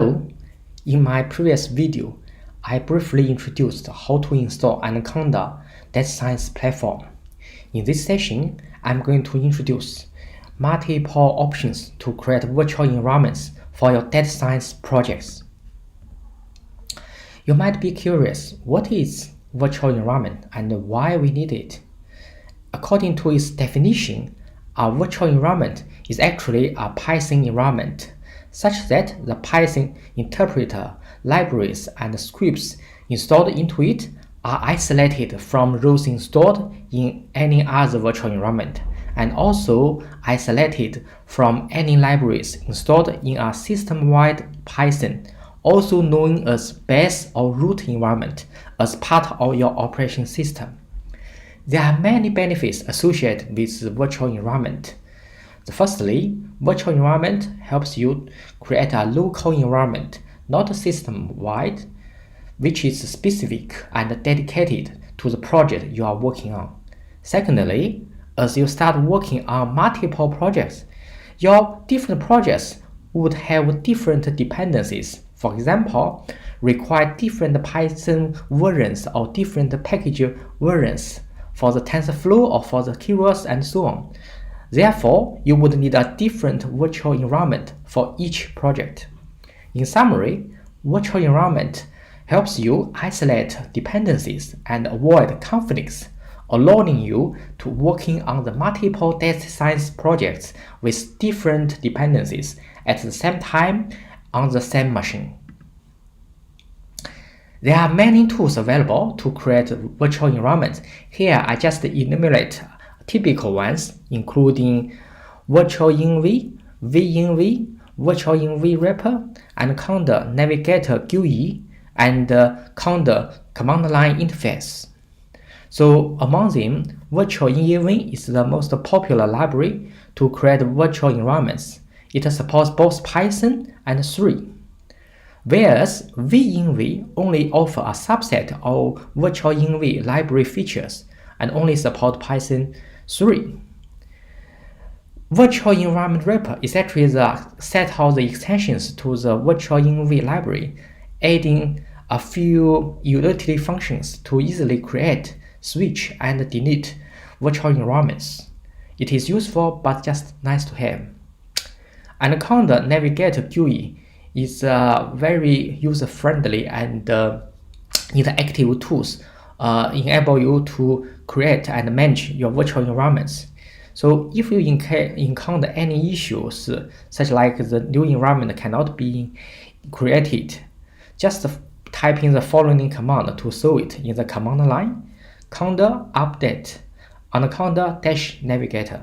Hello, in my previous video, I briefly introduced how to install Anaconda data science platform. In this session, I'm going to introduce multiple options to create virtual environments for your data science projects. You might be curious, what is virtual environment and why we need it? According to its definition, a virtual environment is actually a Python environment, such that the Python interpreter, libraries, and scripts installed into it are isolated from those installed in any other virtual environment, and also isolated from any libraries installed in a system-wide Python, also known as base or root environment, as part of your operation system. There are many benefits associated with the virtual environment. Firstly, virtual environment helps you create a local environment, not system-wide, which is specific and dedicated to the project you are working on. Secondly, as you start working on multiple projects, your different projects would have different dependencies. For example, require different Python versions or different package versions for the TensorFlow or for the keywords and so on. Therefore, you would need a different virtual environment for each project. In summary, virtual environment helps you isolate dependencies and avoid conflicts, allowing you to working on the multiple data science projects with different dependencies at the same time on the same machine. There are many tools available to create virtual environments. Here I just enumerate typical ones, including VirtualEnv, VEnv, VirtualEnv Wrapper, Anaconda Navigator GUI, and Conda command line interface. So among them, VirtualEnv is the most popular library to create virtual environments. It supports both Python and R. Whereas VEnv only offers a subset of VirtualEnv library features and only support Python 3. Virtual Environment Wrapper is actually the set of the extensions to the VirtualEnv library, adding a few utility functions to easily create, switch, and delete virtual environments. It is useful but just nice to have. Anaconda Navigator GUI is very user-friendly and interactive tools enable you to create and manage your virtual environments. So if you encounter any issues, such like the new environment cannot be created, just type in the following command to solve it in the command line: conda update anaconda-navigator.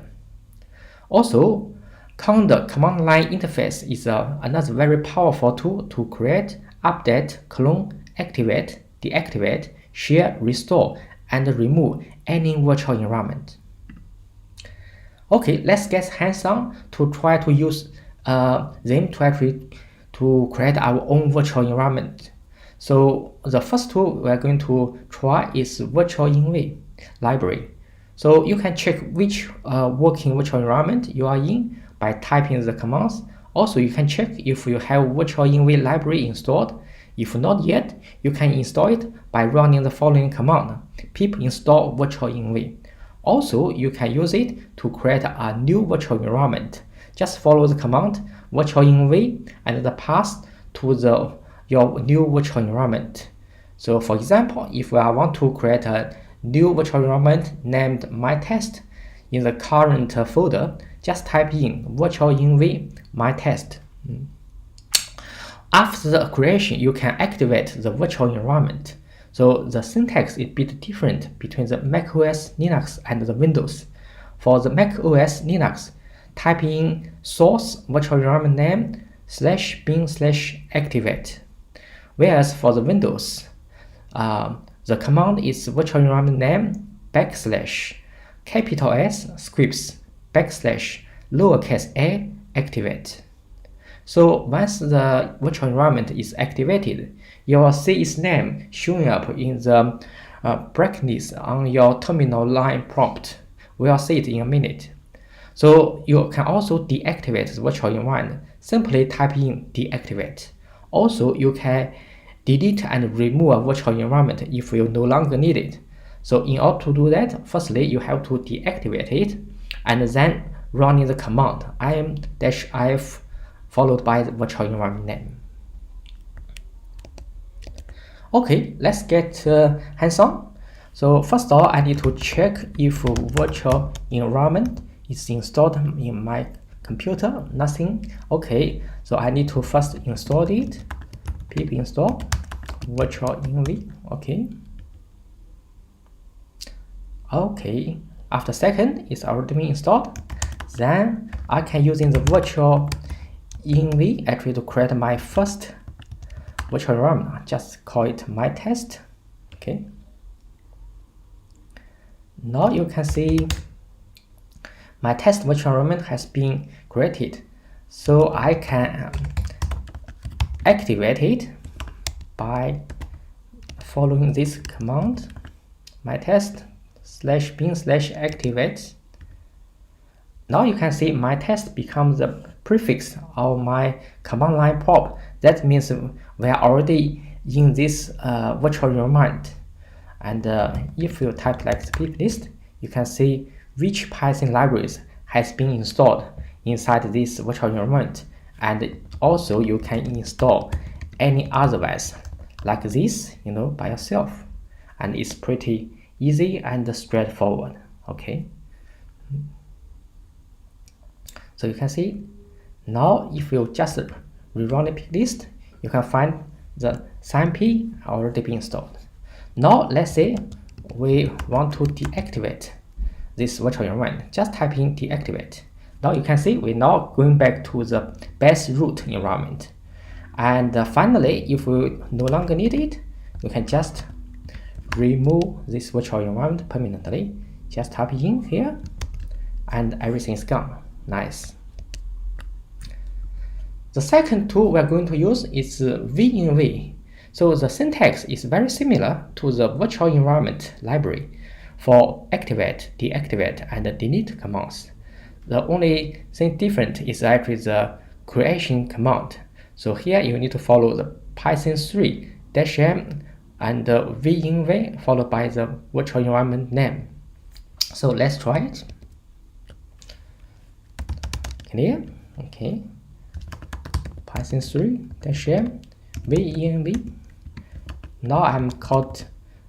Also, Conda command line interface is another very powerful tool to create, update, clone, activate, deactivate, share, restore, and remove any virtual environment. Okay, let's get hands-on to try to use them to create our own virtual environment. So the first tool we're going to try is VirtualEnv library. So you can check which working virtual environment you are in by typing the commands. Also, you can check if you have VirtualEnv library installed. If not yet, you can install it by running the following command: pip install VirtualEnv. Also, you can use it to create a new virtual environment. Just follow the command VirtualEnv and the path to your new virtual environment. So for example, if I want to create a new virtual environment named myTest in the current folder, just type in VirtualEnv myTest. After the creation, you can activate the virtual environment. So the syntax is a bit different between the macOS Linux and the Windows. For the macOS Linux, type in source virtual environment name /bin/activate. Whereas for the Windows, the command is virtual environment name \capital S scripts \a activate. So once the virtual environment is activated, you will see its name showing up in the brightness on your terminal line prompt. We'll see it in a minute. So you can also deactivate the virtual environment. Simply type in deactivate. Also, you can delete and remove a virtual environment if you no longer need it. So in order to do that, firstly, you have to deactivate it and then running the command im-if followed by the virtual environment name. Okay, let's get hands-on. So first of all, I need to check if virtual environment is installed in my computer. Nothing. Okay, so I need to first install it. Pip install virtual env. Okay, after second, it's already been installed. Then I can using the virtual env actually to create my first virtual environment. Just call it my test. Okay. Now you can see my test virtual environment has been created. So I can activate it by following this command, my test /bin/activate. Now you can see my test becomes the prefix of my command line prop. That means we are already in this virtual environment. And if you type like pip list, you can see which Python libraries has been installed inside this virtual environment. And also you can install any other ones like this, by yourself. And it's pretty easy and straightforward. Okay. So you can see now if you just rerun the pip list, you can find the SciMP already been installed. Now let's say we want to deactivate this virtual environment. Just type in deactivate. Now you can see we're now going back to the base root environment. And finally, if we no longer need it, you can just remove this virtual environment permanently. Just type in here and everything is gone. Nice. The second tool we're going to use is venv. So the syntax is very similar to the virtual environment library for activate, deactivate, and delete commands. The only thing different is actually the creation command. So here you need to follow the Python 3 -m and venv followed by the virtual environment name. So let's try it. Clear? Okay. Python 3 -m venv. Now I'm called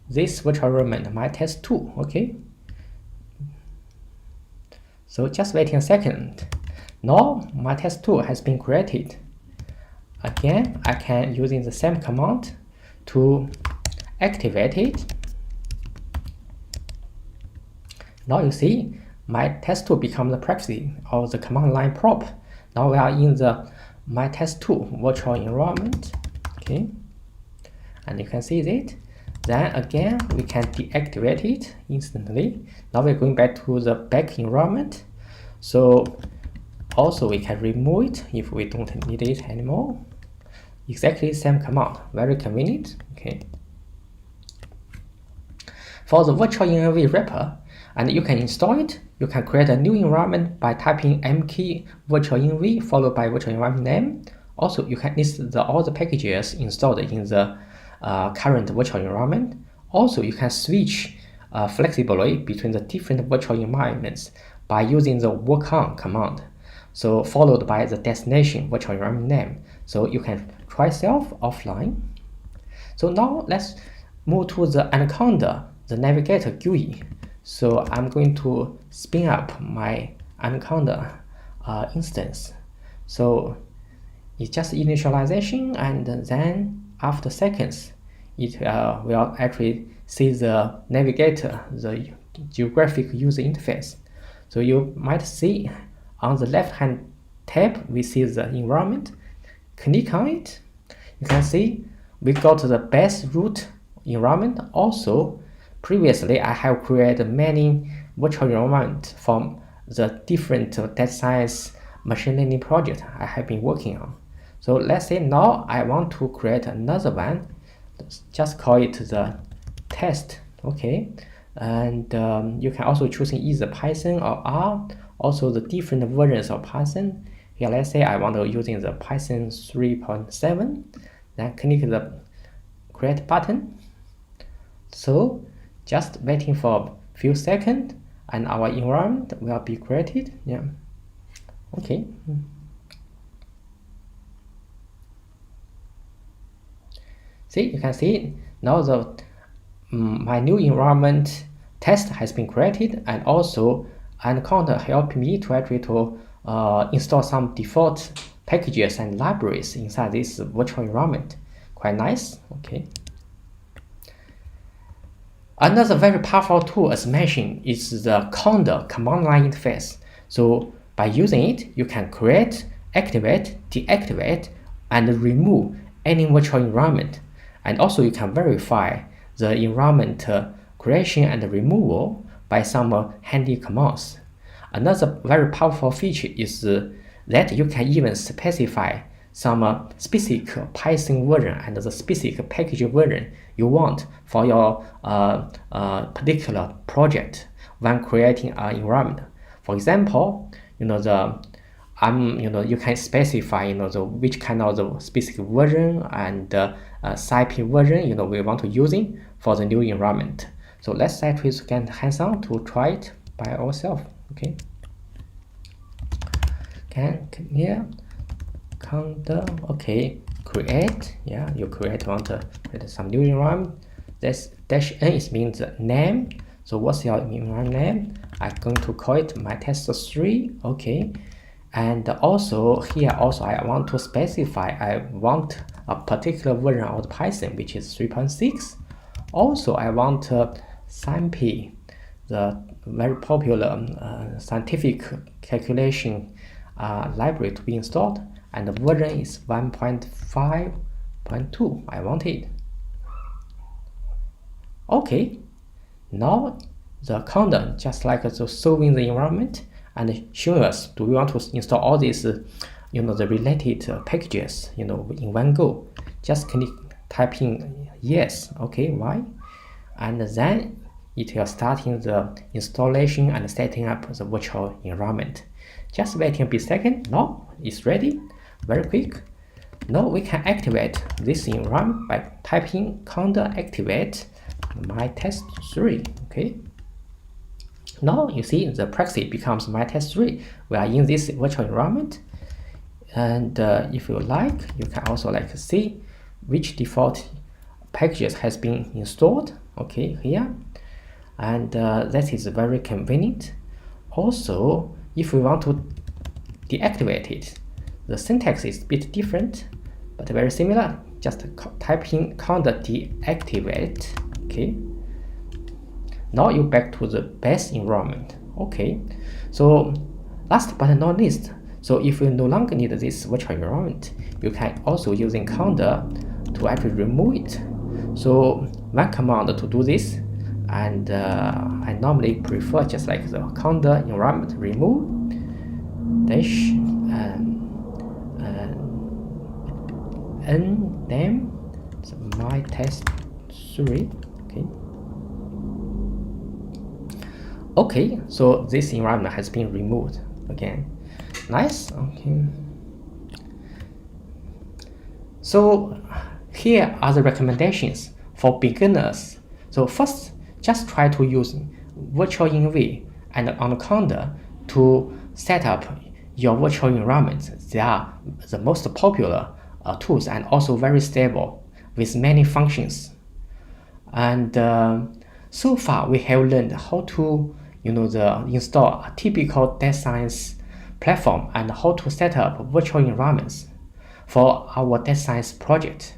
this virtual environment my test2. Okay. So just waiting a second. Now my test2 has been created. Again, I can using the same command to activate it. Now you see my test2 becomes the prefix of the command line prop. Now we are in the my test2 virtual environment. Okay. And you can see that. Then again, we can deactivate it instantly. Now we're going back to the back environment. So also we can remove it if we don't need it anymore. Exactly same command, very convenient. Okay. For the virtual env wrapper, and you can install it, you can create a new environment by typing mkey virtual env followed by virtual environment name. Also, you can list all the packages installed in the current virtual environment. Also, you can switch flexibly between the different virtual environments by using the work-on command. So followed by the destination virtual environment name. So you can try self offline. So now let's move to the Anaconda, the Navigator GUI. So I'm going to spin up my Anaconda instance. So it's just initialization, and then after seconds, it will actually see the navigator, the geographic user interface. So you might see on the left-hand tab, we see the environment. Click on it. You can see we got the base root environment. Also, previously I have created many virtual environments from the different data science machine learning project I have been working on. So let's say now I want to create another one. Just call it the test. Okay. And you can also choose either Python or R. Also the different versions of Python Here, let's say I want to using the Python 3.7, then click the create button. So just waiting for a few seconds and our environment will be created. Yeah. Okay. See, you can see now the my new environment test has been created, and also Anaconda helped me to actually to install some default packages and libraries inside this virtual environment. Quite nice. Okay. Another very powerful tool, as mentioned, is the Conda command line interface. So by using it, you can create, activate, deactivate, and remove any virtual environment. And also you can verify the environment creation and removal by some handy commands. Another very powerful feature is that you can even specify some specific Python version and the specific package version you want for your particular project when creating an environment. For example, you can specify which kind of the specific version and SciPy version we want to using for the new environment. So let's actually get hands-on to try it by ourselves. Okay. Here. Conda, okay, create, yeah, you want to create some new environment. This -n is means the name. So what's your environment name? I'm going to call it my test 3, okay. And also here I want to specify I want a particular version of the Python, which is 3.6. Also I want SciPy, the very popular scientific calculation library to be installed, and the version is 1.5.2. I want it. Okay, now the Conda just like solving the environment and showing us, do we want to install all these the related packages in one go. Just click type in yes, okay, why, and then it will starting the installation and setting up the virtual environment. Just waiting a bit second. Now it's ready, very quick. Now we can activate this environment by typing conda activate my test 3. Okay. Now you see the proxy becomes my test 3. We are in this virtual environment, and if you like, you can also see which default packages has been installed. Okay, here, and that is very convenient. Also, if we want to deactivate it, the syntax is a bit different, but very similar. Just type in conda deactivate. Okay. Now you're back to the base environment. Okay. So last but not least, so if you no longer need this virtual environment, you can also using conda to actually remove it. So one command to do this, and I normally prefer just like the conda environment remove dash n name my test 3. Okay. Okay, so this environment has been removed again. Nice. Okay. So here are the recommendations for beginners. So first, just try to use virtual env and Anaconda to set up your virtual environment. They are the most popular tools and also very stable with many functions. And so far we have learned how to install a typical data science platform and how to set up virtual environments for our data science project.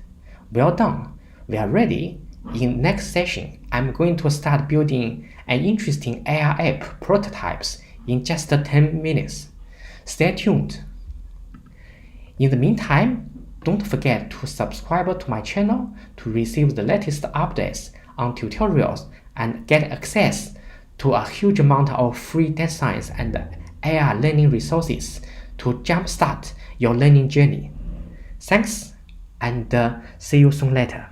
Well done. We are ready. In next session, I'm going to start building an interesting AI app prototypes in just 10 minutes. Stay tuned. In the meantime, don't forget to subscribe to my channel to receive the latest updates on tutorials and get access to a huge amount of free data science and AI learning resources to jumpstart your learning journey. Thanks, and see you soon later.